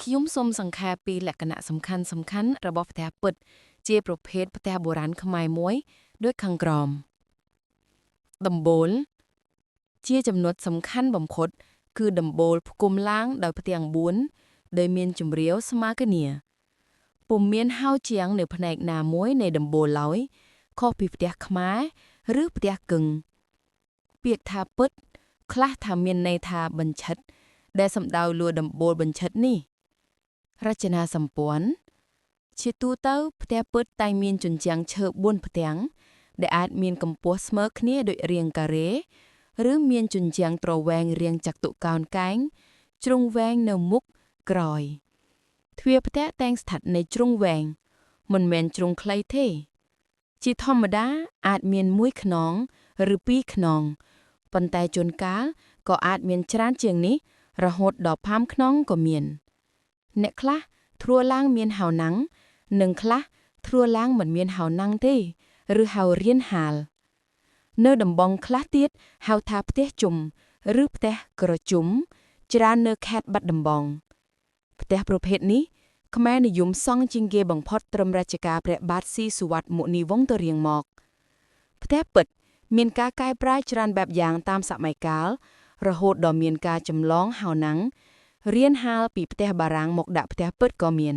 ខ្ញុំសូមសង្ខេបពីលក្ខណៈសំខាន់ៗរបស់ផ្ទះពិតជាប្រភេទផ្ទះបុរាណខ្មែរមួយដូចខាងក្រោមដំបូលជាចំណុចសំខាន់បំផុតគឺដំបូលផ្គុំឡើងដោយផ្ទាំង4ដែលមានជម្រាលស្មើគ្នាពុំមានហៅជាងនៅផ្នែកណាមួយនៃដំបូលឡើយខុសពីផ្ទះខ្មែរឬផ្ទះកឹងពាក្យថាពិតខ្លះថាមានន័យថាបញ្ឆិតដែលសំដៅលើដំបូលបញ្ឆិតនេះរចនាសម្ព័ន្ធជាទូទៅផ្ទះពិតតែងមានជញ្ជាំងឈើ4ផ្ទាំងដែលអាចមានកម្ពស់ស្មើគ្នាដូចរាងការ៉េឬមានជញ្ជាំងទ្រវែងរាងចតុកោណកែងជ្រុងវែងនៅមុខក្រោយទ្វារផ្ទះតែងស្ថិតនៅជ្រុងវែងមិនមែនជ្រុងខ្លីទេជាធម្មតាអាចមាន1ខ្នងឬ2ខ្នងប៉ុន្តែជួនកាលក៏អាចមានច្រើនជាងនេះរហូតដល់5ខ្នងក៏មានអ្នកខ្លះធ្រួឡើងមានហៅណាំងនិងខ្លះធ្រួឡើងមិនមានហៅណាំងទេឬហៅរៀនហាលនៅតំបន់ខ្លះទៀតហៅថាផ្ទះជុំឬផ្ទះក្រជុំច្រើននៅខេត្តបាត់ដំបងផ្ទះប្រភេទនេះខ្មែរនិយមសង់ជាងគេបំផុតត្រឹមរជ្ជកាលព្រះបាទស៊ីសុវត្ថិមុនីវង្សទៅរៀងមកផ្ទះពិតមានការកែប្រែច្រើនបែបយ៉ាងតាមសម័យកាលរហូតដល់មានការចម្លងហៅណាំងរៀនហាលពីផ្ទះបារាំងមកដាក់ផ្ទះពិតក៏មាន